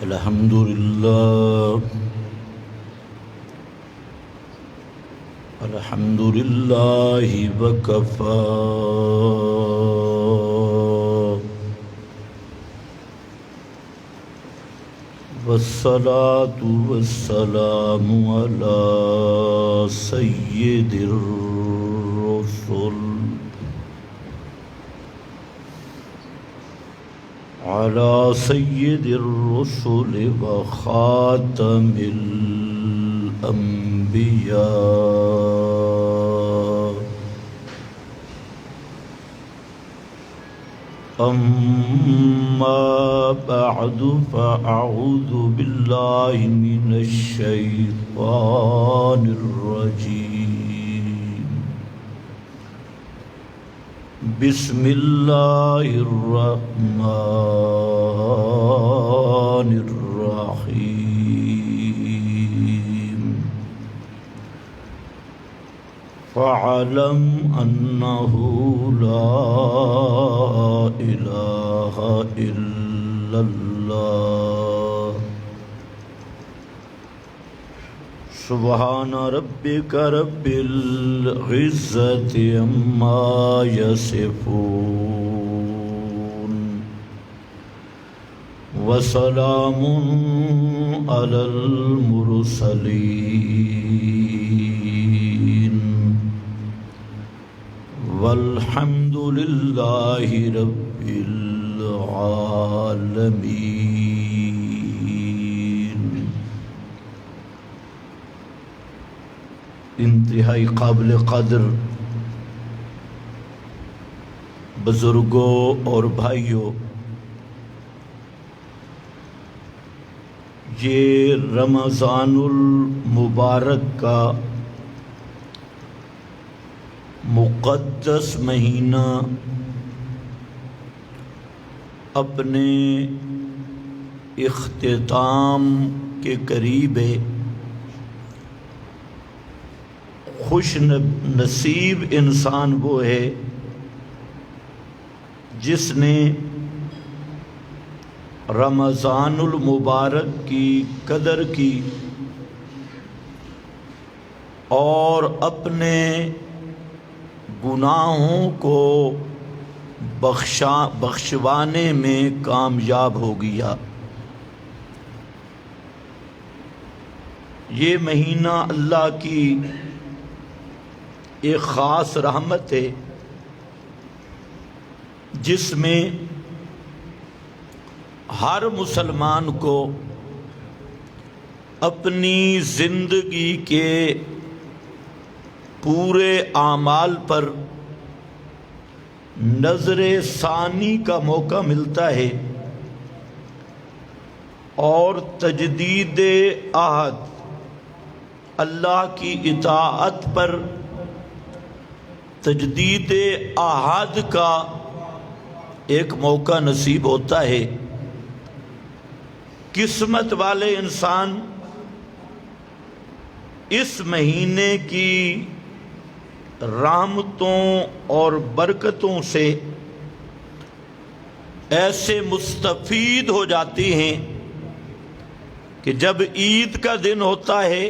الحمد لله الحمد لله وكفى والصلاة والسلام على سيد الرسل وخاتم الأنبياء أما بعد فأعوذ بالله من الشيطان الرجيم بسم الله الرحمن الرحيم فاعلم أنه لا إله إلا الله سبحان ربك رب العزة عما يصفون وسلام على المرسلين والحمد لله رب العالمين۔ انتہائی قابل قدر بزرگوں اور بھائیوں، یہ رمضان المبارک کا مقدس مہینہ اپنے اختتام کے قریب ہے۔ خوش نصیب انسان وہ ہے جس نے رمضان المبارک کی قدر کی اور اپنے گناہوں کو بخشوانے میں کامیاب ہو گیا۔ یہ مہینہ اللہ کی ایک خاص رحمت ہے جس میں ہر مسلمان کو اپنی زندگی کے پورے اعمال پر نظر ثانی کا موقع ملتا ہے اور تجدید عہد، اللہ کی اطاعت پر تجدید عہد کا ایک موقع نصیب ہوتا ہے۔ قسمت والے انسان اس مہینے کی رحمتوں اور برکتوں سے ایسے مستفید ہو جاتے ہیں کہ جب عید کا دن ہوتا ہے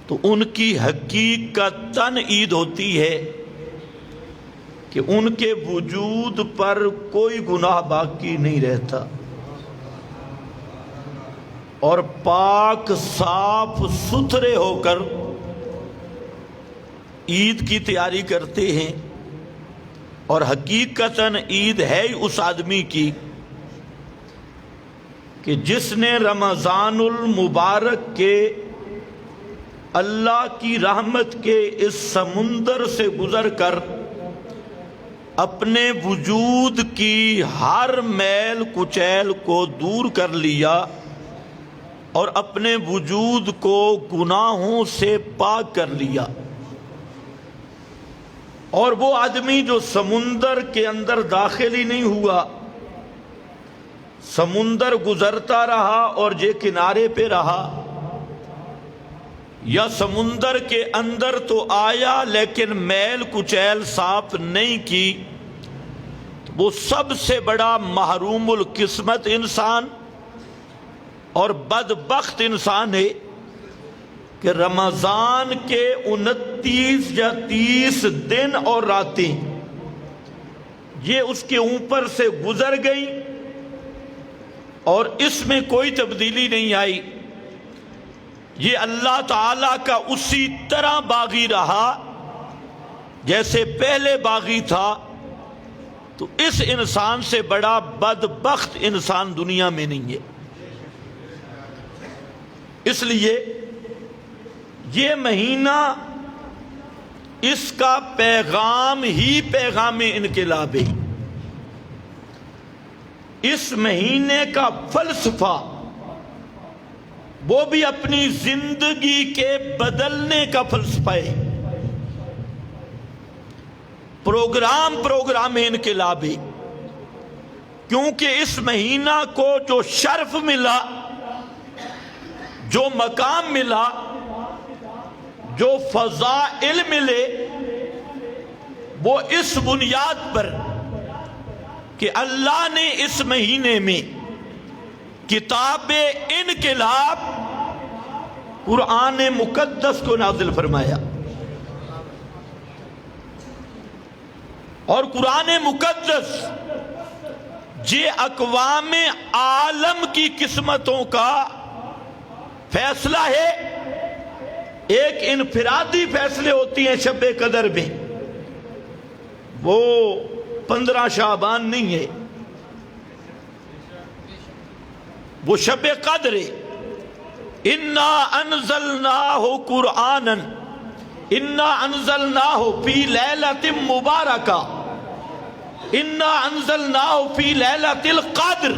تو ان کی حقیقتاً عید ہوتی ہے کہ ان کے وجود پر کوئی گناہ باقی نہیں رہتا اور پاک صاف ستھرے ہو کر عید کی تیاری کرتے ہیں۔ اور حقیقتاً عید ہے اس آدمی کی کہ جس نے رمضان المبارک کے اللہ کی رحمت کے اس سمندر سے گزر کر اپنے وجود کی ہر میل کچیل کو دور کر لیا اور اپنے وجود کو گناہوں سے پاک کر لیا۔ اور وہ آدمی جو سمندر کے اندر داخل ہی نہیں ہوا، سمندر گزرتا رہا اور یہ کنارے پہ رہا، یا سمندر کے اندر تو آیا لیکن میل کچیل صاف نہیں کی، تو وہ سب سے بڑا محروم القسمت انسان اور بدبخت انسان ہے کہ رمضان کے 29 یا 30 دن اور راتیں یہ اس کے اوپر سے گزر گئی اور اس میں کوئی تبدیلی نہیں آئی. یہ اللہ تعالیٰ کا اسی طرح باغی رہا جیسے پہلے باغی تھا. تو اس انسان سے بڑا بدبخت انسان دنیا میں نہیں ہے. اس لیے یہ مہینہ اس کا پیغام ہی پیغام انقلاب ہے. اس مہینے کا فلسفہ وہ بھی اپنی زندگی کے بدلنے کا فلسفہ ہے. پروگرام انقلابی، کیونکہ اس مہینہ کو جو شرف ملا، جو مقام ملا، جو فضائل ملے، وہ اس بنیاد پر کہ اللہ نے اس مہینے میں کتاب انقلاب قرآن مقدس کو نازل فرمایا. اور قرآن مقدس یہ اقوام عالم کی قسمتوں کا فیصلہ ہے. ایک انفرادی فیصلے ہوتی ہیں شب قدر میں، وہ 15 شعبان نہیں ہے، وہ شب قدر ہے. انا انزلناہ قرآنا انا انزلناہ فی لیلۃ مبارکہ انا انزلناہ فی لیلۃ القدر.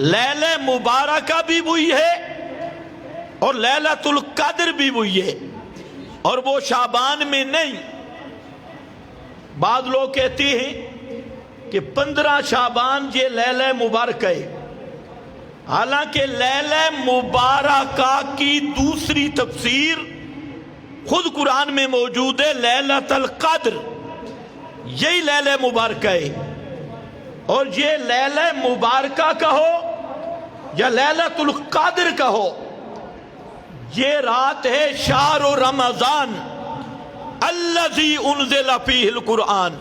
لیلہ مبارکہ بھی وہی ہے اور لیلۃ القدر بھی وہی ہے، اور وہ شعبان میں نہیں. بعض لوگ کہتے ہیں کہ 15 شعبان یہ لیلہ مبارکہ ہے، حالانکہ لیلہ مبارکہ کی دوسری تفسیر خود قرآن میں موجود ہے. لیلۃ القدر یہی لیلہ مبارکہ ہے. اور یہ لیلہ مبارکہ کہو یا لیلۃ القدر کہو، یہ رات ہے شہر رمضان الذی انزل فیہ القرآن.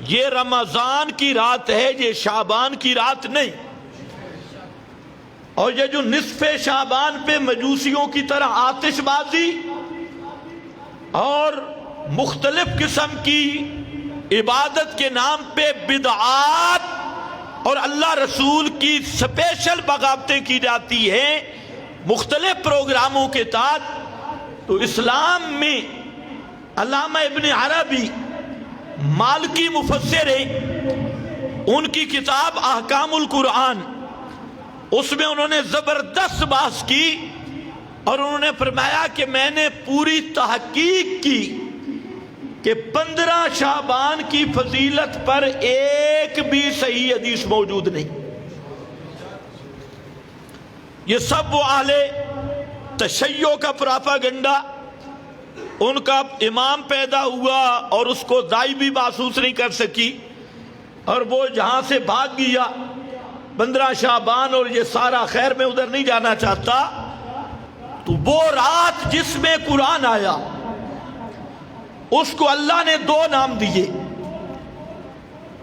یہ رمضان کی رات ہے، یہ شعبان کی رات نہیں. اور یہ جو نصف شعبان پہ مجوسیوں کی طرح آتش بازی اور مختلف قسم کی عبادت کے نام پہ بدعات اور اللہ رسول کی سپیشل بغاوتیں کی جاتی ہیں مختلف پروگراموں کے تحت، تو اسلام میں علامہ ابن عربی مالکی مفسر ہیں، ان کی کتاب احکام القرآن، اس میں انہوں نے زبردست بحث کی اور انہوں نے فرمایا کہ میں نے پوری تحقیق کی کہ 15 شعبان کی فضیلت پر ایک بھی صحیح حدیث موجود نہیں. یہ سب وہ اہل تشیع کا پراپاگنڈا، ان کا امام پیدا ہوا اور اس کو دائی بھی محسوس نہیں کر سکی اور وہ جہاں سے بھاگ گیا 15 شعبان اور یہ سارا خیر میں ادھر نہیں جانا چاہتا. تو وہ رات جس میں قرآن آیا اس کو اللہ نے 2 نام دیے.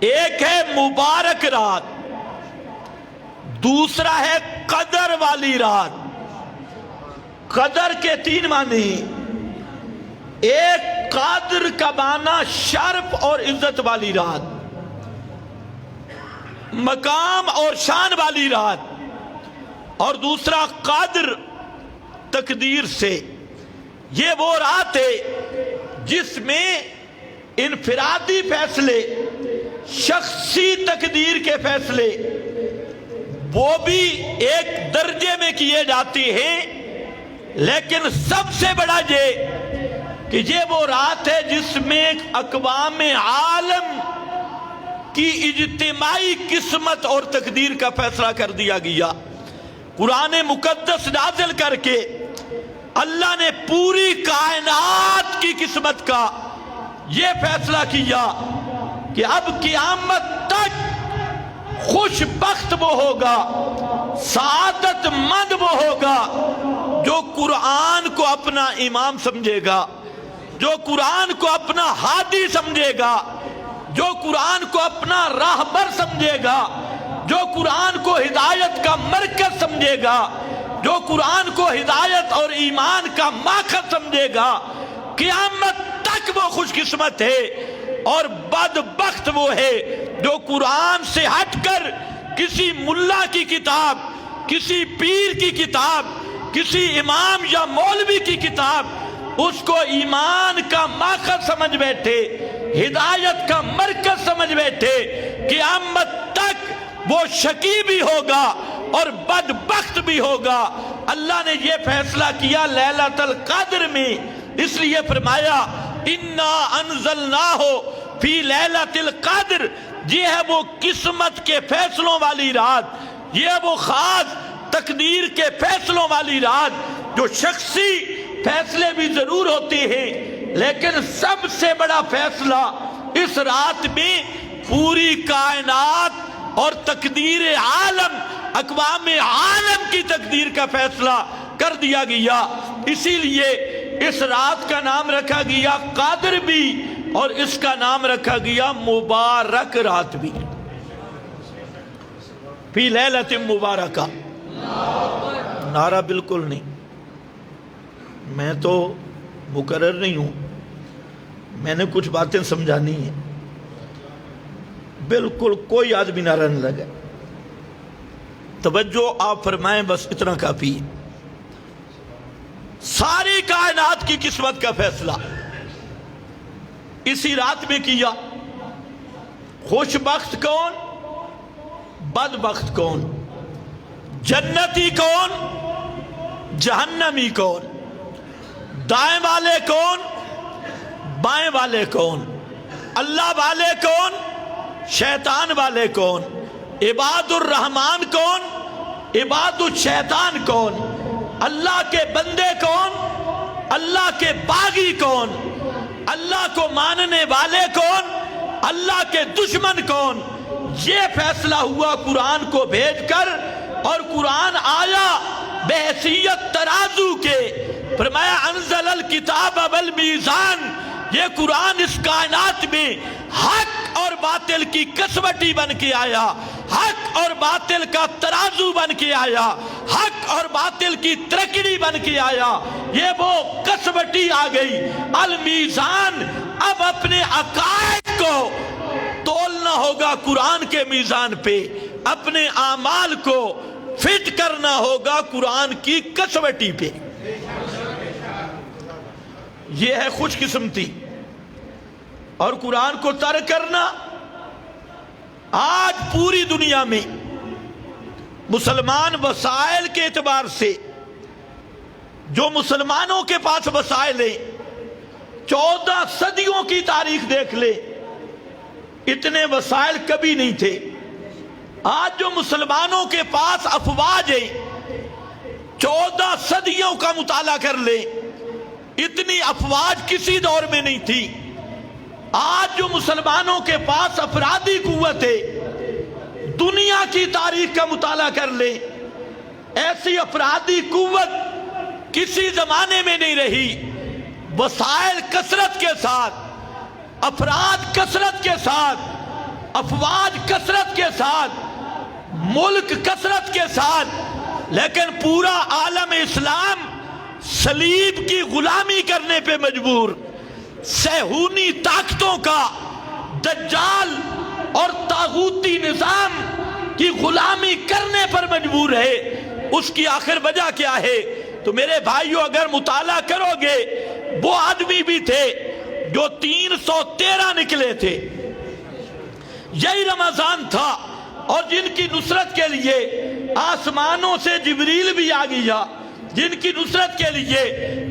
ایک ہے مبارک رات، دوسرا ہے قدر والی رات. قدر کے 3 معنی، ایک قادر کا معنی شرف اور عزت والی رات، مقام اور شان والی رات، اور دوسرا قادر تقدیر سے. یہ وہ رات ہے جس میں انفرادی فیصلے، شخصی تقدیر کے فیصلے وہ بھی ایک درجے میں کیے جاتے ہیں، لیکن سب سے بڑا یہ کہ یہ وہ رات ہے جس میں اقوام عالم کی اجتماعی قسمت اور تقدیر کا فیصلہ کر دیا گیا. قرآن مقدس نازل کر کے اللہ نے پوری کائنات کی قسمت کا یہ فیصلہ کیا کہ اب قیامت تک خوش بخت وہ ہوگا، سعادت مند وہ ہوگا جو قرآن کو اپنا امام سمجھے گا، جو قرآن کو اپنا ہادی سمجھے گا، جو قرآن کو اپنا راہبر سمجھے گا، جو قرآن کو ہدایت کا مرکز سمجھے گا، جو قرآن کو ہدایت اور ایمان کا ماخذ سمجھے گا۔ قیامت تک وہ خوش قسمت ہے، اور بدبخت وہ ہے جو قرآن سے ہٹ کر کسی ملا کی کتاب، کسی پیر کی کتاب، کسی امام یا مولوی کی کتاب اس کو ایمان کا ماخذ سمجھ بیٹھے، ہدایت کا مرکز سمجھ بیٹھے۔ قیامت تک وہ شقی بھی ہوگا اور بدبخت بھی ہوگا۔ اللہ نے یہ فیصلہ کیا لیلۃ القدر میں، اس لیے فرمایا انا انزلناہ فی لیلۃ القدر، یہ ہے وہ قسمت کے فیصلوں والی رات، یہ ہے وہ خاص تقدیر کے فیصلوں والی رات۔ جو شخصی فیصلے بھی ضرور ہوتے ہیں، لیکن سب سے بڑا فیصلہ اس رات میں پوری کائنات اور تقدیر عالم، اقوام عالم کی تقدیر کا فیصلہ کر دیا گیا۔ اسی لیے اس رات کا نام رکھا گیا قادر بھی، اور اس کا نام رکھا گیا مبارک رات بھی، فی لیلۃ مبارکہ۔ نعرہ بالکل نہیں، میں تو مقرر نہیں ہوں، میں نے کچھ باتیں سمجھانی ہیں، بالکل کوئی آدمی نعرہ نہ لگے۔ توجہ آپ فرمائیں، بس اتنا کافی ہے۔ ساری کائنات کی قسمت کا فیصلہ اسی رات میں کیا۔ خوش بخت کون، بدبخت کون، جنتی کون، جہنمی کون، دائیں والے کون، بائیں والے کون، اللہ والے کون، شیطان والے کون، عباد الرحمن کون، عباد الشیطان کون، اللہ کے بندے کون، اللہ کے باغی کون، اللہ کو ماننے والے کون، اللہ کے دشمن کون۔ یہ فیصلہ ہوا قرآن کو بھیج کر، اور قرآن آیا بحیثیت ترازو کے۔ فرمایا انزل الکتاب والمیزان، یہ قرآن اس کائنات میں حق اور باطل کی کسوٹی بن کے آیا، حق اور باطل کا ترازو بن کے آیا، حق اور باطل کی ترکڑی بن کے آیا۔ یہ وہ کسوٹی آ گئی، المیزان۔ اب اپنے عقائد کو تولنا ہوگا قرآن کے میزان پہ، اپنے اعمال کو فٹ کرنا ہوگا قرآن کی کسوٹی پہ۔ یہ ہے خوش قسمتی۔ اور قرآن کو ترک کرنا، آج پوری دنیا میں مسلمان وسائل کے اعتبار سے جو مسلمانوں کے پاس وسائل ہیں، 14 صدیوں کی تاریخ دیکھ لے، اتنے وسائل کبھی نہیں تھے۔ آج جو مسلمانوں کے پاس افواج ہیں، 14 صدیوں کا مطالعہ کر لے، اتنی افواج کسی دور میں نہیں تھی۔ آج جو مسلمانوں کے پاس افرادی قوت ہے، دنیا کی تاریخ کا مطالعہ کر لے، ایسی افرادی قوت کسی زمانے میں نہیں رہی۔ وسائل کثرت کے ساتھ، افراد کثرت کے ساتھ، افواج کثرت کے ساتھ، ملک کثرت کے ساتھ، لیکن پورا عالم اسلام صلیب کی غلامی کرنے پہ مجبور، صہیونی طاقتوں کا، دجال اور طاغوتی نظام کی غلامی کرنے پر مجبور ہے۔ اس کی آخر وجہ کیا ہے؟ تو میرے بھائیوں، اگر مطالعہ کرو گے، وہ آدمی بھی تھے جو 313 نکلے تھے، یہی رمضان تھا، اور جن کی نصرت کے لیے آسمانوں سے جبریل بھی آ گیا، جن کی نصرت کے لیے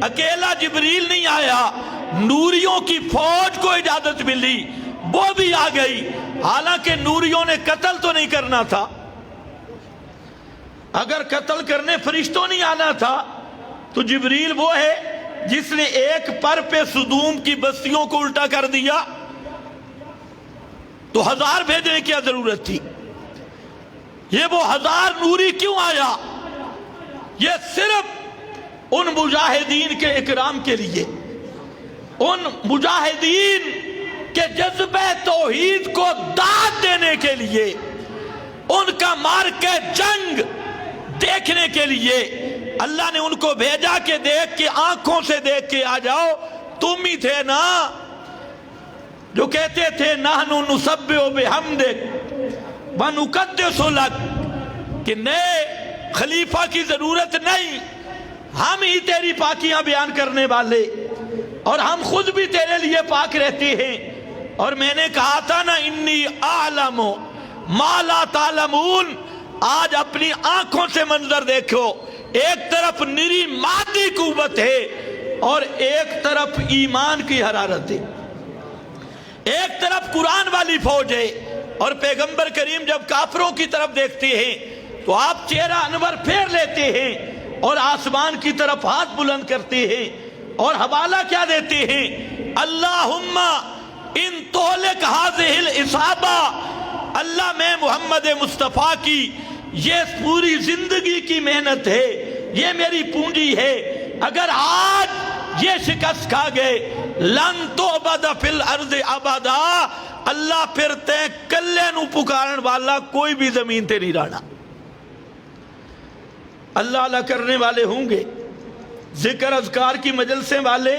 اکیلا جبریل نہیں آیا، نوریوں کی فوج کو اجازت ملی، وہ بھی آ گئی۔ حالانکہ نوریوں نے قتل تو نہیں کرنا تھا، اگر قتل کرنے فرشتوں نہیں آنا تھا تو جبریل وہ ہے جس نے ایک پر پہ صدوم کی بستیوں کو الٹا کر دیا، تو 1000 بھیجنے کی ضرورت تھی؟ یہ وہ 1000 نوری کیوں آیا؟ یہ صرف ان مجاہدین کے اکرام کے لیے، ان مجاہدین کے جذبہ توحید کو داد دینے کے لیے، ان کا مار کے جنگ دیکھنے کے لیے اللہ نے ان کو بھیجا کہ دیکھ کے آنکھوں سے دیکھ کے آ جاؤ۔ تم ہی تھے نا جو کہتے تھے نحن نسبح بحمدک ونقدس لک، کہ نئے خلیفہ کی ضرورت نہیں، ہم ہی تیری پاکیاں بیان کرنے والے، اور ہم خود بھی تیرے لیے پاک رہتے ہیں۔ اور میں نے کہا تھا نا انی اعلم ما لا تعلمون، آج اپنی آنکھوں سے منظر دیکھو، ایک طرف نری مادی قوت ہے اور ایک طرف ایمان کی حرارت ہے، ایک طرف قرآن والی فوج ہے، اور پیغمبر کریم جب کافروں کی طرف دیکھتے ہیں تو آپ چہرہ انور پھیر لیتے ہیں اور آسمان کی طرف ہاتھ بلند کرتے ہیں اور حوالہ کیا دیتے ہیں؟ اللہم ان تہلک ھذہ العصابہ، اللہ میں محمد مصطفیٰ کی یہ پوری زندگی کی محنت ہے، یہ میری پونجی ہے، اگر آج یہ شکست کھا گئے لن تعبد فی الارض ابدا، اللہ پھر تے کلے نو پکارن والا کوئی بھی زمین تے نہیں رہنا۔ اللہ اللہ کرنے والے ہوں گے، ذکر اذکار کی مجلسیں والے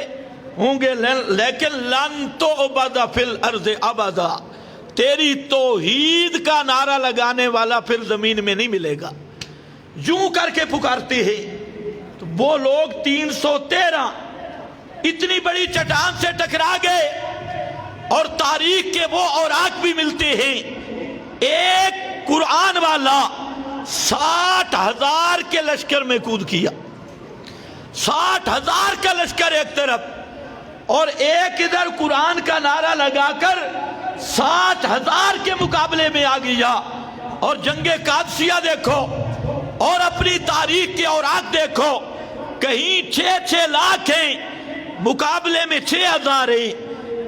ہوں گے، لیکن لن تعبد فی الارض ابدا، تیری توحید کا نعرہ لگانے والا پھر زمین میں نہیں ملے گا۔ یوں کر کے پکارتے ہیں تو وہ لوگ 313 اتنی بڑی چٹان سے ٹکرا گئے، اور تاریخ کے وہ اوراق بھی ملتے ہیں، ایک قرآن والا 60,000 کے لشکر میں کود کیا، 60,000 کا لشکر ایک طرف، اور ایک ادھر قرآن کا نعرہ لگا کر 60,000 کے مقابلے میں آ گیا۔ اور جنگ قادسیہ دیکھو اور اپنی تاریخ کے اوراق دیکھو، کہیں 6 لاکھ ہیں، مقابلے میں 6,000 ہیں،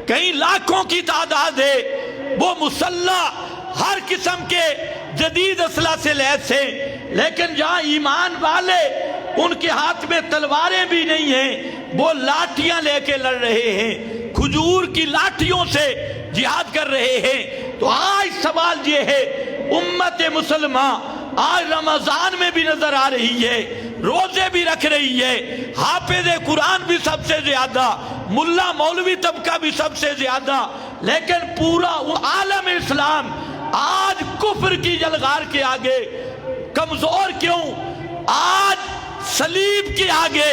کہیں لاکھوں کی تعداد ہے، وہ مسلح ہر قسم کے جدید اسلحہ سے لیس ہیں، لیکن جہاں ایمان والے ان کے ہاتھ میں تلواریں بھی نہیں ہیں، وہ لاٹھیاں لے کے لڑ رہے ہیں، کھجور کی لاٹھیوں سے جہاد کر رہے ہیں۔ تو آج سوال یہ ہے، امت مسلمہ آج رمضان میں بھی نظر آ رہی ہے، روزے بھی رکھ رہی ہے، حافظ قرآن بھی سب سے زیادہ، ملا مولوی طبقہ بھی سب سے زیادہ، لیکن پورا عالم اسلام آج کفر کی جلغار کے آگے کمزور کیوں؟ آج صلیب کے آگے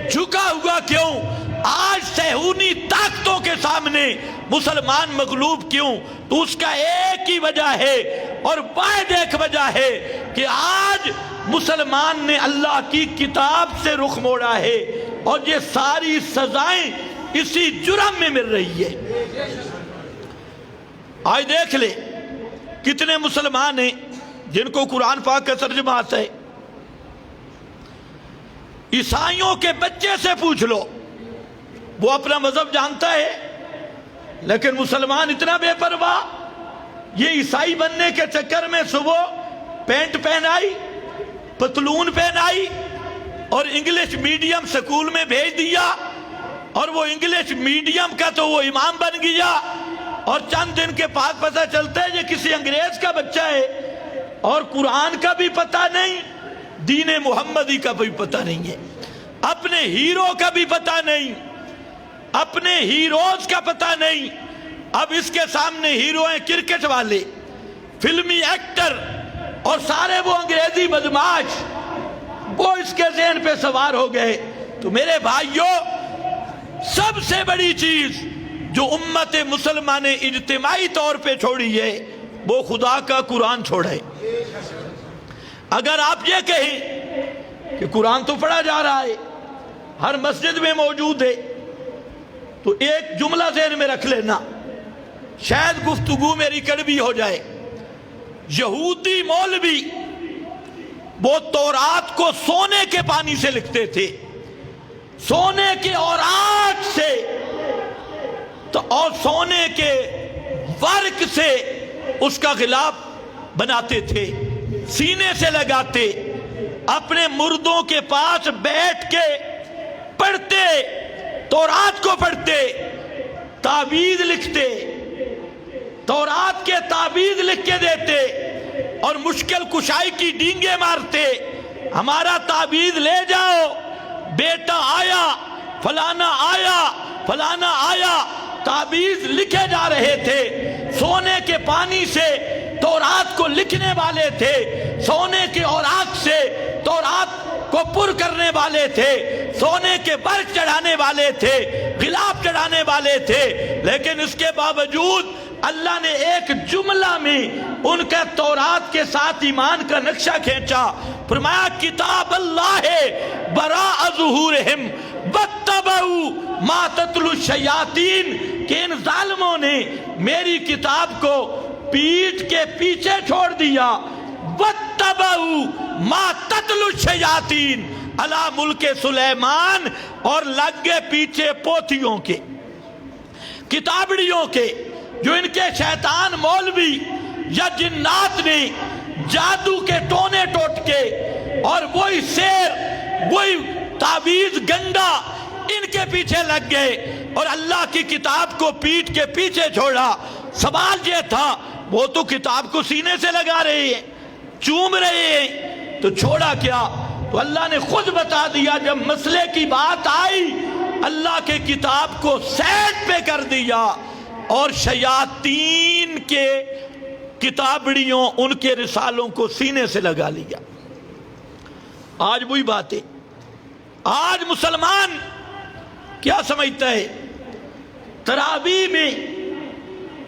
جھکا ہوا کیوں؟ آج صہیونی طاقتوں کے سامنے مسلمان مغلوب کیوں؟ تو اس کا ایک ہی وجہ ہے، اور واحد ایک وجہ ہے کہ آج مسلمان نے اللہ کی کتاب سے رخ موڑا ہے، اور یہ ساری سزائیں اسی جرم میں مل رہی ہے۔ آج دیکھ لے کتنے مسلمان ہیں جن کو قرآن پاک کا ترجمہ آتا ہے، عیسائیوں کے بچے سے پوچھ لو، وہ اپنا مذہب جانتا ہے، لیکن مسلمان اتنا بے پرواہ، یہ عیسائی بننے کے چکر میں صبح پینٹ پہنائی، پتلون پہنائی، اور انگلش میڈیم سکول میں بھیج دیا، اور وہ انگلش میڈیم کا تو وہ امام بن گیا، اور چند دن کے بعد پتہ چلتا ہے یہ کسی انگریز کا بچہ ہے، اور قرآن کا بھی پتہ نہیں، دین محمدی کا بھی پتہ نہیں ہے، اپنے ہیرو کا بھی پتہ نہیں، اپنے ہیروز کا پتہ نہیں۔ اب اس کے سامنے ہیرو ہیں کرکٹ والے، فلمی ایکٹر، اور سارے وہ انگریزی بدماش، وہ اس کے ذہن پہ سوار ہو گئے۔ تو میرے بھائیوں، سب سے بڑی چیز جو امت مسلمہ نے اجتماعی طور پہ چھوڑی ہے وہ خدا کا قرآن چھوڑے۔ اگر آپ یہ کہیں کہ قرآن تو پڑھا جا رہا ہے، ہر مسجد میں موجود ہے، تو ایک جملہ ذہن میں رکھ لینا، شاید گفتگو میری کڑوی ہو جائے۔ یہودی مولوی وہ تورات کو سونے کے پانی سے لکھتے تھے، سونے کے اوراق سے، اور سونے کے ورق سے اس کا غلاف بناتے تھے، سینے سے لگاتے، اپنے مردوں کے پاس بیٹھ کے پڑھتے، تورات کو پڑھتے، تعویذ لکھتے، تورات کے تعویذ لکھ کے دیتے اور مشکل کشائی کی ڈینگیں مارتے، ہمارا تعویذ لے جاؤ، بیٹا آیا، فلانا آیا، فلانا آیا، تعویذ لکھے جا رہے تھے۔ سونے کے پانی سے تورات کو لکھنے والے تھے، سونے کے اوراق سے تورات کو پر کرنے والے تھے، سونے کے برق چڑھانے والے تھے، غلاف چڑھانے والے تھے، لیکن اس کے باوجود اللہ نے ایک جملہ میں ان کے تورات کے ساتھ ایمان کا نقشہ کھینچا، فرمایا کتاب اللہ براء ظہورہم واتبعوا ما تتلو الشیاطین، کہ ان ظالموں نے میری کتاب کو پیٹھ کے پیچھے چھوڑ دیا، واتبعوا ما تتلو الشیاطین علی ملک سلیمان، اور لگ گئے پیچھے پوتھیوں کے، کتابڑیوں کے، جو ان کے شیطان مولوی یا جنات نے جادو کے ٹونے ٹوٹ کے اور وہی سیر، وہی تعویذ گنڈا ان کے پیچھے لگ گئے اور اللہ کی کتاب کو پیٹ کے پیچھے چھوڑا۔ سوال یہ تھا، وہ تو کتاب کو سینے سے لگا رہے ہیں، چوم رہے ہیں، تو چھوڑا کیا؟ تو اللہ نے خود بتا دیا، جب مسئلے کی بات آئی اللہ کے کتاب کو سیٹ پہ کر دیا اور شیاطین کے کتابڑیوں، ان کے رسالوں کو سینے سے لگا لیا۔ آج وہی بات ہے، آج مسلمان کیا سمجھتا ہے؟ تراویح میں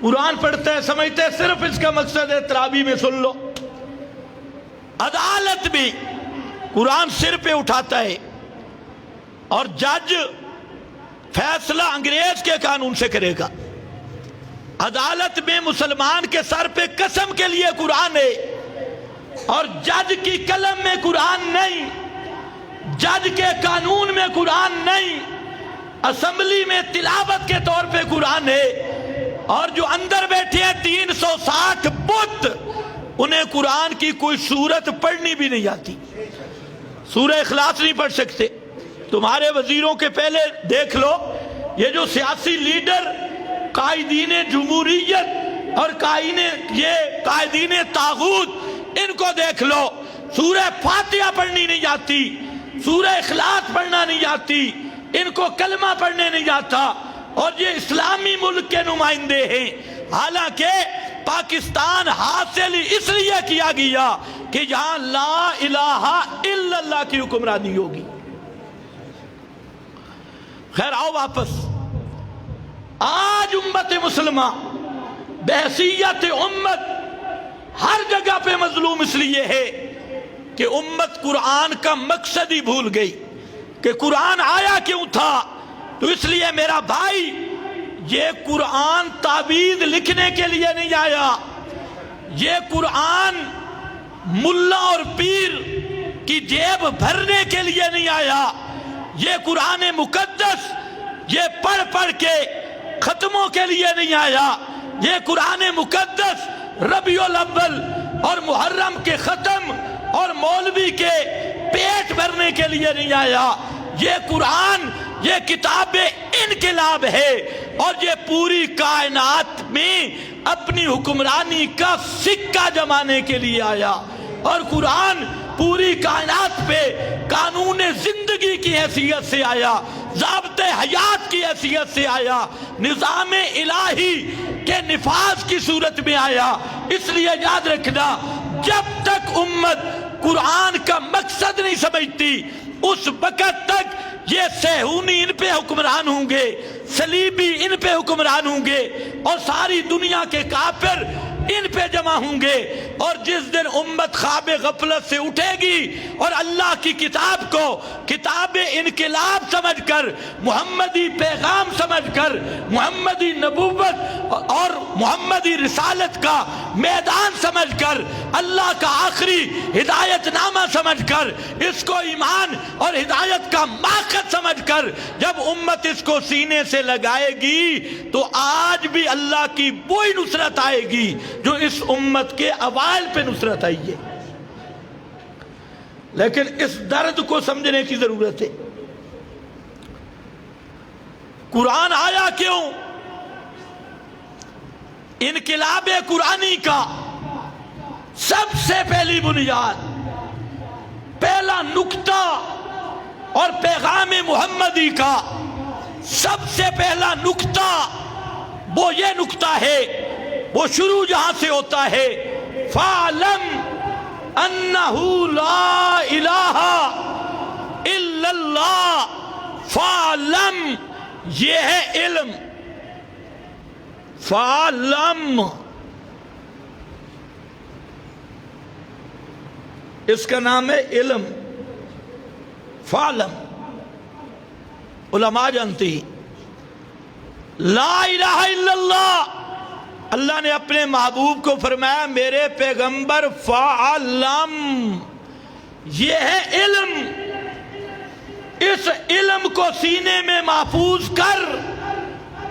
قرآن پڑھتا ہے، سمجھتا ہے صرف اس کا مقصد ہے تراویح میں سن لو۔ عدالت میں قرآن سر پہ اٹھاتا ہے اور جج فیصلہ انگریز کے قانون سے کرے گا۔ عدالت میں مسلمان کے سر پہ قسم کے لیے قرآن ہے اور جج کی قلم میں قرآن نہیں، جج کے قانون میں قرآن نہیں، اسمبلی میں تلاوت کے طور پہ قرآن ہے، اور جو اندر بیٹھے ہیں 360 بت، انہیں قرآن کی کوئی سورت پڑھنی بھی نہیں آتی، سورہ اخلاص نہیں پڑھ سکتے۔ تمہارے وزیروں کے پہلے دیکھ لو، یہ جو سیاسی لیڈر، قائدین جمہوریت اور قائدین طاغوت، ان کو دیکھ لو، سورہ فاتحہ پڑھنی نہیں آتی، سورہ اخلاص پڑھنا نہیں آتی، ان کو کلمہ پڑھنے نہیں آتا، اور یہ اسلامی ملک کے نمائندے ہیں۔ حالانکہ پاکستان حاصل اس لیے کیا گیا کہ یہاں لا الہ الا اللہ کی حکمرانی ہوگی۔ خیر آؤ واپس، آج امت مسلمہ بحیثیت امت ہر جگہ پہ مظلوم اس لیے ہے کہ امت قرآن کا مقصد ہی بھول گئی کہ قرآن آیا کیوں تھا۔ تو اس لیے میرا بھائی، یہ قرآن تعویذ لکھنے کے لیے نہیں آیا، یہ قرآن ملا اور پیر کی جیب بھرنے کے لیے نہیں آیا، یہ قرآن مقدس یہ پڑھ پڑھ کے ختموں کے لیے نہیں آیا، یہ قرآن مقدس ربیع الاول اور محرم کے ختم اور مولوی کے پیٹ بھرنے کے لیے نہیں آیا، یہ قرآن یہ کتاب انقلاب ہے اور یہ پوری کائنات میں اپنی حکمرانی کا سکہ جمانے کے لیے آیا، اور قرآن پوری کائنات پہ قانون زندگی کی حیثیت سے آیا، ضابطۂ حیات کی حیثیت سے آیا، نظام الہی کے نفاذ کی صورت میں آیا۔ اس لیے یاد رکھنا، جب تک امت قرآن کا مقصد نہیں سمجھتی، اس وقت تک یہ صہیونی ان پہ حکمران ہوں گے، صلیبی ان پہ حکمران ہوں گے، اور ساری دنیا کے کافر ان پہ جمع ہوں گے۔ اور جس دن امت خواب غفلت سے اٹھے گی اور اللہ کی کتاب کو کتاب انقلاب سمجھ کر، محمدی پیغام سمجھ کر، محمدی نبوت اور محمدی رسالت کا میدان سمجھ کر، اللہ کا آخری ہدایت نامہ سمجھ کر، اس کو ایمان اور ہدایت کا ماخذ سمجھ کر، جب امت اس کو سینے سے لگائے گی تو آج بھی اللہ کی وہی نصرت آئے گی جو اس امت کے اوائل پہ نصرت آئی ہے. لیکن اس درد کو سمجھنے کی ضرورت ہے. قرآن آیا کیوں؟ انقلاب قرآنی کا سب سے پہلی بنیاد، پہلا نقطہ اور پیغام محمدی کا سب سے پہلا نقطہ وہ یہ نقطہ ہے، وہ شروع جہاں سے ہوتا ہے فَعْلَمْ أَنَّهُ لَا إِلَٰهَ إِلَّا اللَّهُ. فَعْلَمْ یہ ہے علم. فَعْلَمْ اس کا نام ہے علم. فَعْلَمْ علماء جانتی لا الہ الا اللہ. اللہ نے اپنے محبوب کو فرمایا میرے پیغمبر فَعْلَمْ یہ ہے علم. اس علم کو سینے میں محفوظ کر.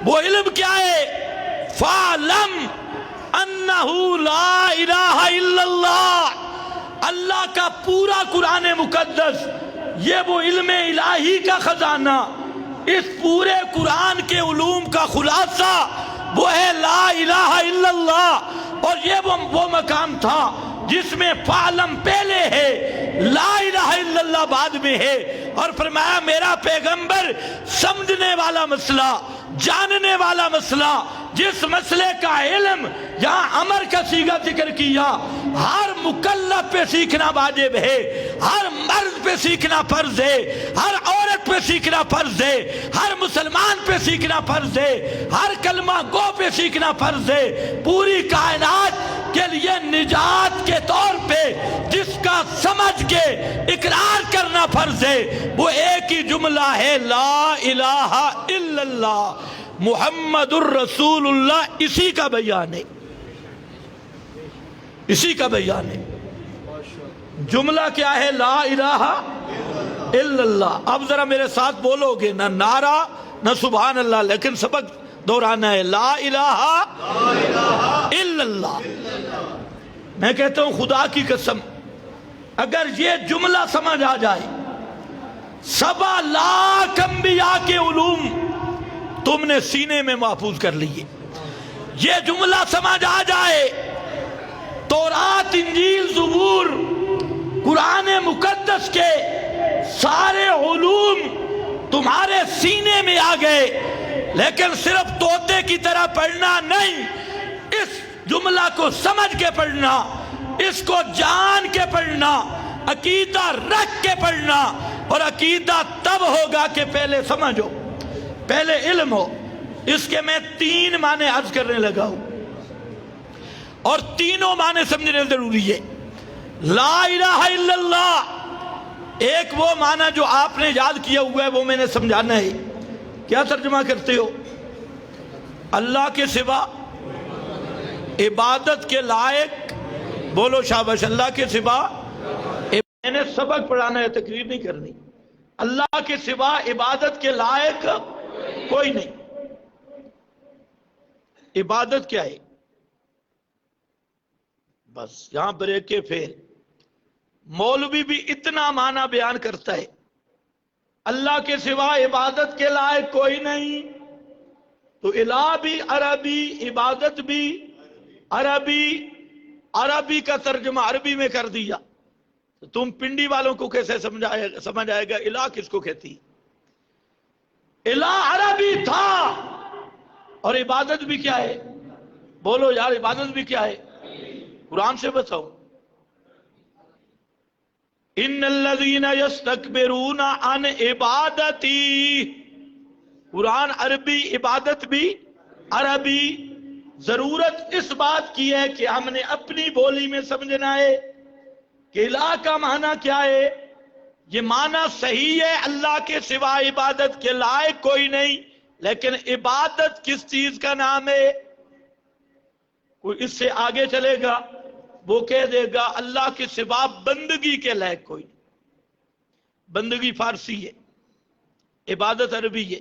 وہ علم کیا ہے؟ فَعْلَمْ أَنَّهُ لَا إِلَٰهَ إِلَّا اللَّهُ. اللہ کا پورا قرآن مقدس یہ وہ علم الہی کا خزانہ، اس پورے قرآن کے علوم کا خلاصہ وہ ہے لا الہ الا اللہ. اور یہ وہ مقام تھا جس میں فعلم پہلے ہے، لا الہ الا اللہ بعد میں ہے. اور فرمایا میرا پیغمبر سمجھنے والا مسئلہ، جاننے والا مسئلہ، جس مسئلے کا علم یہاں امر کا صیغہ ذکر کیا، ہر مکلف پہ سیکھنا واجب ہے، ہر مرد پہ سیکھنا فرض ہے، ہر عورت پہ سیکھنا فرض ہے، ہر مسلمان پہ سیکھنا فرض ہے، ہر کلمہ گو پہ سیکھنا فرض ہے. پوری کائنات کے لیے نجات کے طور پہ جس کا سمجھ کے اقرار کرنا فرض ہے وہ ایک ہی جملہ ہے لا الہ الا اللہ محمد الرسول اللہ. اسی کا بیان ہے، اسی کا بیان ہے. جملہ کیا ہے؟ لا الہ الا اللہ. اب ذرا میرے ساتھ بولو گے، نہ نعرہ نہ سبحان اللہ، لیکن سبق دہرانا ہے لا الہ الا اللہ. میں کہتا ہوں خدا کی قسم اگر یہ جملہ سمجھ آ جائے، 7 لاکھ انبیاء کے علوم تم نے سینے میں محفوظ کر لیے. یہ جملہ سمجھ آ جائے، تورات انجیل زبور قرآن مقدس کے سارے علوم تمہارے سینے میں آ گئے. لیکن صرف طوطے کی طرح پڑھنا نہیں، اس جملہ کو سمجھ کے پڑھنا، اس کو جان کے پڑھنا، عقیدہ رکھ کے پڑھنا. اور عقیدہ تب ہوگا کہ پہلے سمجھو، پہلے علم ہو. اس کے میں 3 معنی عرض کرنے لگا ہوں اور تینوں معنی سمجھنے ضروری ہے. لا الہ الا اللہ ایک وہ معنی جو آپ نے یاد کیا ہوا ہے وہ میں نے سمجھانا ہے. کیا ترجمہ کرتے ہو؟ اللہ کے سوا عبادت کے لائق، بولو شاباش، اللہ کے سوا. میں نے سبق پڑھانا ہے، تقریر نہیں کرنی. اللہ کے سوا عبادت کے لائق کوئی نہیں. عبادت کیا ہے؟ بس یہاں بریک کے فیل. مولوی بھی اتنا معنی بیان کرتا ہے، اللہ کے سوا عبادت کے لائق کوئی نہیں. تو الہ بھی عربی، عبادت بھی عربی، عربی کا ترجمہ عربی میں کر دیا. تم پنڈی والوں کو کیسے سمجھ آئے گا الہ کس کو کہتی؟ الہ عربی تھا. اور عبادت بھی کیا ہے؟ بولو یار، عبادت بھی کیا ہے؟ قرآن سے بتاؤ. ان الذین یستکبرون عن عبادتی. قرآن عربی، عبادت بھی عربی. ضرورت اس بات کی ہے کہ ہم نے اپنی بولی میں سمجھنا ہے کہ الہ کا معنی کیا ہے. یہ معنی صحیح ہے، اللہ کے سوا عبادت کے لائق کوئی نہیں. لیکن عبادت کس چیز کا نام ہے؟ کوئی اس سے آگے چلے گا وہ کہہ دے گا اللہ کے سوا بندگی کے لائق کوئی نہیں. بندگی فارسی ہے، عبادت عربی ہے.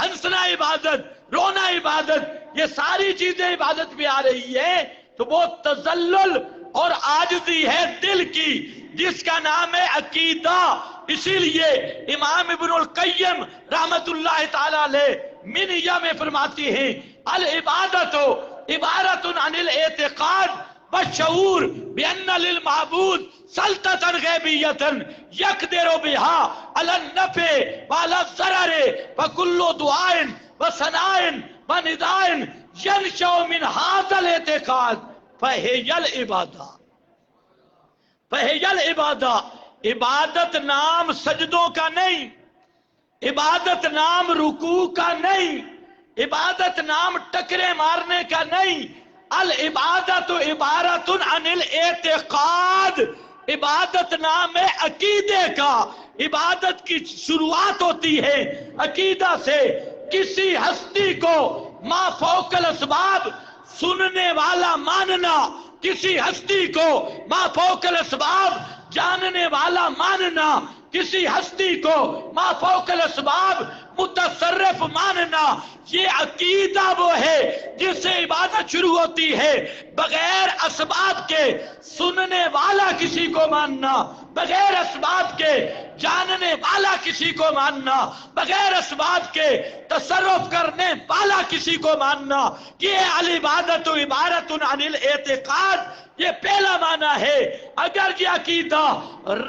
ہنسنا عبادت، رونا عبادت، یہ ساری چیزیں عبادت میں آ رہی ہے، تو وہ تذلل اور عاجزی ہے دل کی، جس کا نام ہے عقیدہ۔ اسی لیے امام ابن القیم رحمت اللہ تعالی علیہ منیہ میں فرماتے ہیں العبادت عبارت عن الاعتقاد والشعور بأن للمعبود سلطة غیبیة يقدر بها على النفع وعلى الضرر فكل دعاء وثناء ونداء ينشأ من هذا الاعتقاد فهي العبادة۔ فهي العبادة، عبادت نام سجدوں کا نہیں، عبادت نام رکوع کا نہیں، عبادت نام ٹکرے مارنے کا نہیں، العبادت عبارت عن الاعتقاد، عبادت نام ہے عقیدے کا۔ عبادت کی شروعات ہوتی ہے عقیدہ سے، کسی ہستی کو ما فوق الاسباب سننے والا ماننا، کسی ہستی کو ما فوق الاسباب جاننے والا ماننا، کسی ہستی کو ما فوق الاسباب متصرف ماننا، یہ عقیدہ وہ ہے جس سے عبادت شروع ہوتی ہے۔ بغیر اسباب کے سننے والا کسی کو ماننا، بغیر اسباب کے جاننے والا کسی کو ماننا، بغیر اسباب کے تصرف کرنے والا کسی کو ماننا، یہ العبادت عبارت عن الاعتقاد، یہ پہلا معنی ہے۔ اگر یہ عقیدہ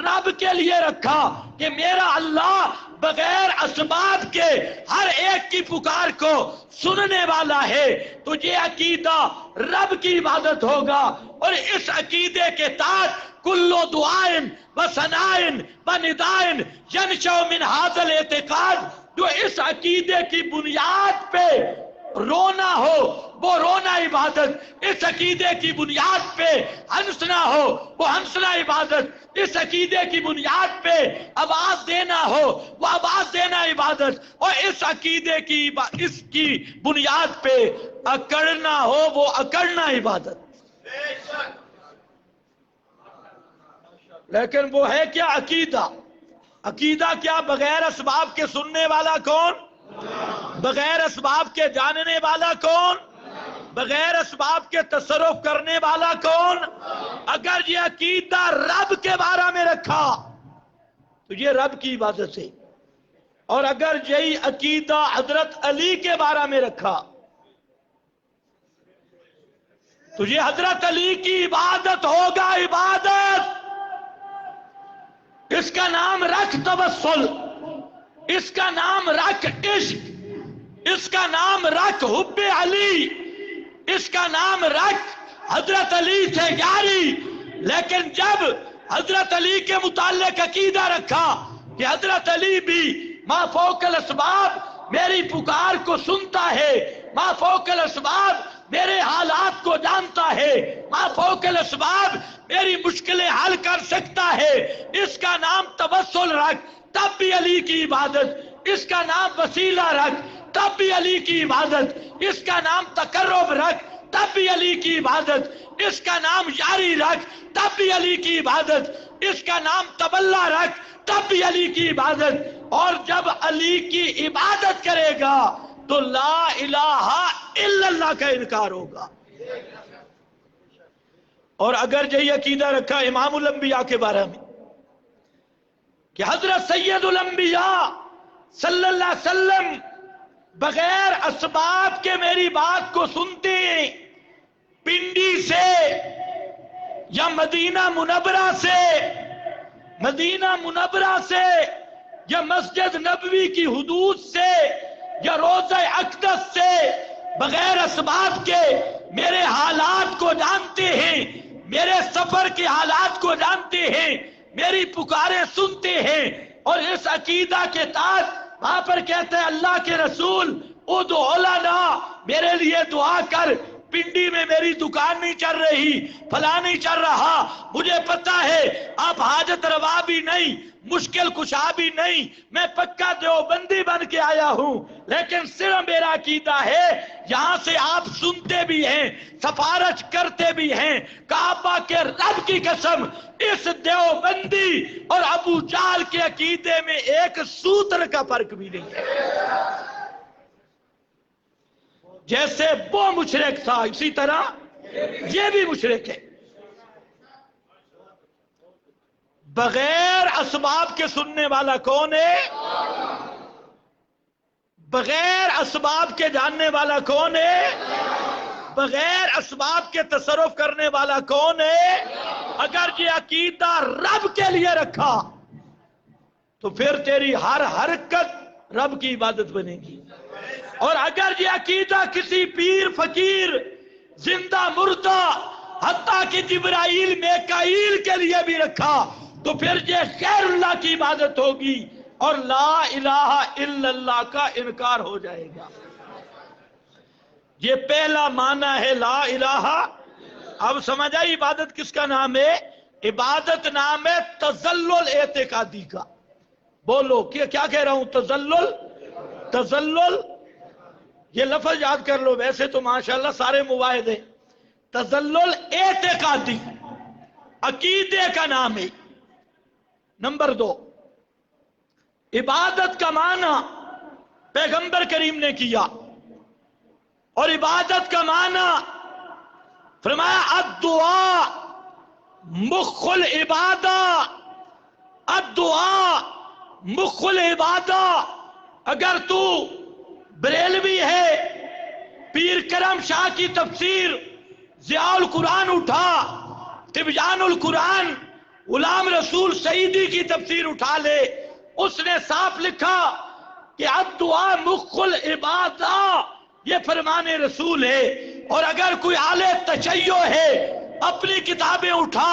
رب کے لیے رکھا کہ میرا اللہ بغیر اسباب کے ہر ایک کی پکار کو سننے والا ہے، تو یہ عقیدہ رب کی عبادت ہوگا۔ اور اس عقیدے کے تحت کل دعائیں و ثنائیں و ندائیں ینشأ من ھذا الاعتقاد، جو اس عقیدے کی بنیاد پہ رونا ہو وہ رونا عبادت، اس عقیدے کی بنیاد پہ ہنسنا ہو وہ ہنسنا عبادت، اس عقیدے کی بنیاد پہ آواز دینا ہو وہ آواز دینا عبادت، اور اس عقیدے کی اس کی بنیاد پہ اکڑنا ہو وہ اکڑنا عبادت۔ لیکن وہ ہے کیا عقیدہ؟ عقیدہ کیا؟ بغیر اسباب کے سننے والا کون؟ بغیر اسباب کے جاننے والا کون؟ بغیر اسباب کے تصرف کرنے والا کون؟ اگر یہ عقیدہ رب کے بارے میں رکھا تو یہ رب کی عبادت ہے، اور اگر یہی عقیدہ حضرت علی کے بارے میں رکھا تو یہ حضرت علی کی عبادت ہوگا عبادت۔ اس کا نام رکھ توسل، اس کا نام رکھ عشق، اس کا نام رکھ حب علی، اس کا نام رکھ حضرت علی سے یاری۔ لیکن جب حضرت علی کے متعلق عقیدہ رکھا کہ حضرت علی بھی ما فوق الاسباب میری پکار کو سنتا ہے، ما فوق الاسباب میرے حالات کو جانتا ہے، ما فوق الاسباب میری مشکلیں حل کر سکتا ہے، اس کا نام توسل رکھ، تب بھی علی کی عبادت۔ اس کا نام وسیلہ رکھ، تب بھی علی کی عبادت۔ اس کا نام تقرب رکھ، تب بھی علی کی عبادت۔ اس کا نام یاری رکھ، تب بھی علی کی عبادت۔ اس کا نام تولا رکھ، تب بھی علی کی عبادت۔ اور جب علی کی عبادت کرے گا تو لا الہ الا اللہ کا انکار ہوگا۔ اور اگر یہی عقیدہ رکھا امام الانبیاء کے بارے میں کہ حضرت سید الانبیاء صلی اللہ علیہ وسلم بغیر اسباب کے میری بات کو سنتے ہیں، پنڈی سے یا مدینہ منورہ سے، مدینہ منورہ سے یا مسجد نبوی کی حدود سے یا روضہ اقدس سے، بغیر اسباب کے میرے حالات کو جانتے ہیں، میرے سفر کے حالات کو جانتے ہیں، میری پکاریں سنتے ہیں۔ اور اس عقیدہ کے تحت وہاں پر کہتے ہیں اللہ کے رسول ادعو لنا، میرے لیے دعا کر، پنڈی میں میری دکان نہیں چل رہی، فلاں نہیں چل رہا، مجھے پتا ہے آپ حاجت روا بھی نہیں، مشکل کشا بھی نہیں، میں پکا دیوبندی بن کے آیا ہوں، لیکن صرف میرا عقیدہ ہے یہاں سے آپ سنتے بھی ہیں، سفارش کرتے بھی ہیں. کعبہ کے رب کی قسم اس دیوبندی اور ابو جہل کے عقیدے میں ایک سوتر کا فرق بھی نہیں ہے. جیسے وہ مشرک تھا اسی طرح یہ بھی مشرک ہے. بغیر اسباب کے سننے والا کون ہے؟ بغیر اسباب کے جاننے والا کون ہے؟ بغیر اسباب کے تصرف کرنے والا کون ہے؟ اگر یہ عقیدہ رب کے لیے رکھا تو پھر تیری ہر حرکت رب کی عبادت بنے گی. اور اگر یہ عقیدہ کسی پیر فقیر زندہ مردہ حتیٰ کہ جبرائیل میکائیل کے لیے بھی رکھا تو پھر یہ غیر اللہ کی عبادت ہوگی اور لا الہ الا اللہ کا انکار ہو جائے گا. یہ پہلا معنی ہے لا الہ. اب سمجھ آئی عبادت کس کا نام ہے؟ عبادت نام ہے تذلل اعتقادی کا. بولو کیا کہہ رہا ہوں؟ تذلل یہ لفظ یاد کر لو. ویسے تو ماشاءاللہ سارے مواحد ہیں. تذلل اعتقادی عقیدے کا نام ہے. نمبر 2 عبادت کا معنی پیغمبر کریم نے کیا اور عبادت کا معنی فرمایا الدعاء مخ العبادہ. الدعاء مخ العبادہ. اگر تو بریلوی ہے پیر کرم شاہ کی تفسیر ضیاء القرآن اٹھا، تبیان القرآن غلام رسول سعیدی کی تفسیر اٹھا لے، اس نے صاف لکھا کہ الدعاء مخ العبادہ یہ فرمان رسول ہے. اور اگر کوئی اہل تشیع ہے اپنی کتابیں اٹھا،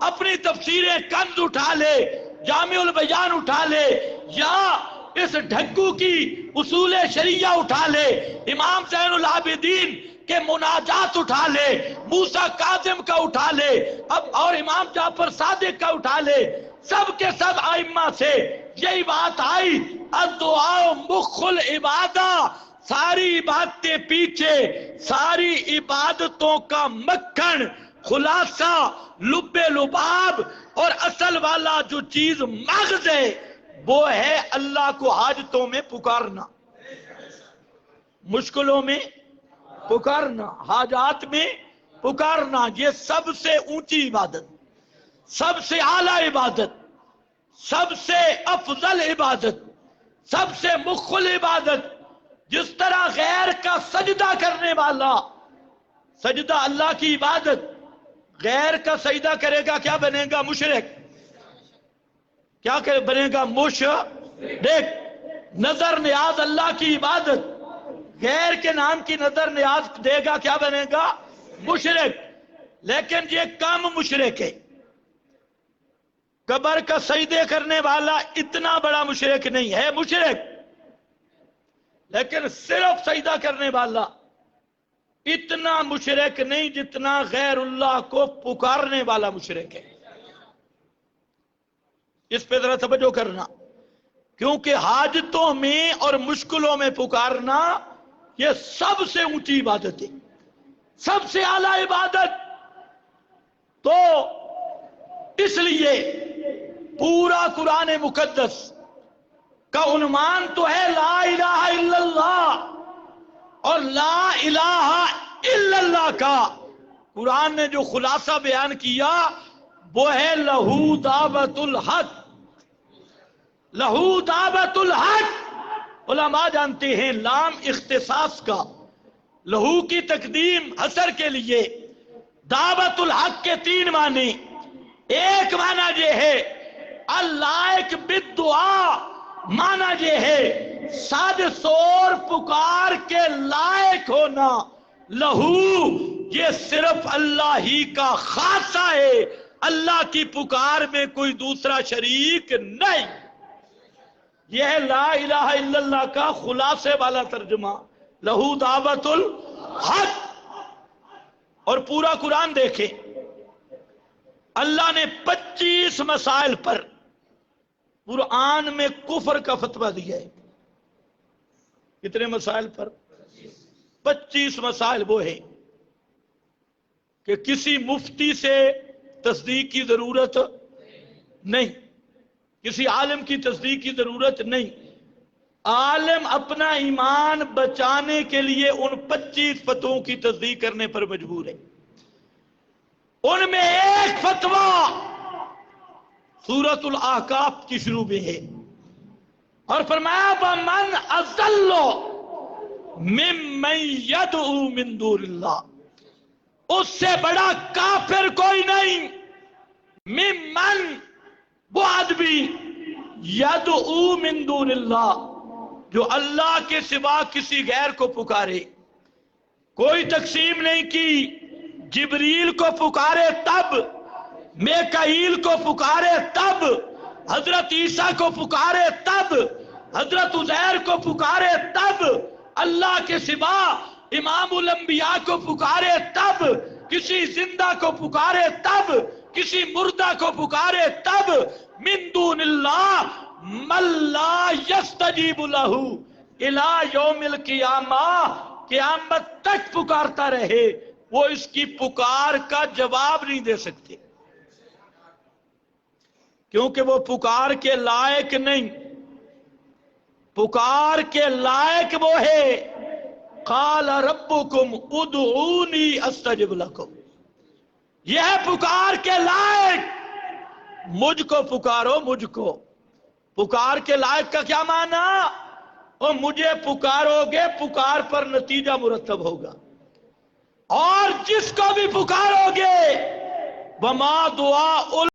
اپنی تفسیریں کنز اٹھا لے، جامع البیان اٹھا لے، یا اس ڈھکو کی اصول شریعہ اٹھا لے، امام زین العابدین کہ مناجات اٹھا لے، موسیٰ کاظم کا اٹھا لے، اب اور امام جعفر صادق کا اٹھا لے، سب کے سب ائمہ سے یہی بات آئی الدعاء مخ العبادہ. ساری عبادتیں پیچھے، ساری عبادتوں کا مکھن، خلاصہ، لب لباب اور اصل والا جو چیز مغز ہے وہ ہے اللہ کو حاجتوں میں پکارنا، مشکلوں میں پکارنا، حاجات میں پکارنا. یہ سب سے اونچی عبادت، سب سے اعلیٰ عبادت، سب سے افضل عبادت، سب سے مخل عبادت. جس طرح غیر کا سجدہ کرنے والا، سجدہ اللہ کی عبادت، غیر کا سجدہ کرے گا کیا بنے گا؟ مشرک. کیا بنے گا؟ مشرک. نظر نیاز اللہ کی عبادت، غیر کے نام کی نظر نیاز دے گا کیا بنے گا؟ مشرک. لیکن یہ کم مشرک ہے. قبر کا سجدے کرنے والا اتنا بڑا مشرک نہیں ہے، مشرک، لیکن صرف سجدہ کرنے والا اتنا مشرک نہیں جتنا غیر اللہ کو پکارنے والا مشرک ہے. اس پہ ذرا توجہ کرنا، کیونکہ حاجتوں میں اور مشکلوں میں پکارنا یہ سب سے اونچی عبادت ہے، سب سے اعلیٰ عبادت. تو اس لیے پورا قرآن مقدس کا عنوان تو ہے لا الہ الا اللہ، اور لا الہ الا اللہ کا قرآن نے جو خلاصہ بیان کیا وہ ہے لہو دعوت الحق. لہو دعوت الحق علماء جانتے ہیں لام اختصاص کا، لہو کی تقدیم حصر کے لیے. دعوت الحق کے 3 معنی. ایک معنی یہ ہے اللائق بالدعا، معنی یہ ہے ساد سور پکار کے لائق ہونا. لہو یہ صرف اللہ ہی کا خاصہ ہے، اللہ کی پکار میں کوئی دوسرا شریک نہیں. یہ ہے لا الہ الا اللہ کا خلاصے والا ترجمہ، لہو دعوت الحق. اور پورا قرآن دیکھیں، اللہ نے 25 مسائل پر قرآن میں کفر کا فتویٰ دیا ہے. کتنے مسائل پر؟ 25 مسائل وہ ہیں کہ کسی مفتی سے تصدیق کی ضرورت نہیں، کسی عالم کی تصدیق کی ضرورت نہیں. عالم اپنا ایمان بچانے کے لیے ان 25 فتووں کی تصدیق کرنے پر مجبور ہے. ان میں ایک فتویٰ سورۃ الاحقاف کی شروع میں ہے، اور فرمایا وَمَنْ أَضَلُّ مِمَّنْ يَدْعُو مِن دُونِ اللَّهِ، اس سے بڑا کافر کوئی نہیں. ممن، وہ آدمی، یدعو من دون اللہ، جو اللہ کے سوا کسی غیر کو پکارے. کوئی تقسیم نہیں کی. جبریل کو پکارے تب، میکائیل کو پکارے تب، حضرت عیسیٰ کو پکارے تب، حضرت عزیر کو پکارے تب، اللہ کے سوا امام الانبیاء کو پکارے تب، کسی زندہ کو پکارے تب، کسی مردہ کو پکارے تب. من دون اللہ من لا یستجیب لہ الی یوم القیامہ، قیامت تک پکارتا رہے، وہ اس کی پکار کا جواب نہیں دے سکتے، کیونکہ وہ پکار کے لائق نہیں. پکار کے لائق وہ ہے قال ربکم ادعونی استجب لکم، یہ ہے پکار کے لائق. مجھ کو پکارو، مجھ کو. پکار کے لائق کا کیا معنی؟ اور مجھے پکارو گے، پکار پر نتیجہ مرتب ہوگا. اور جس کو بھی پکارو گے وما دعاء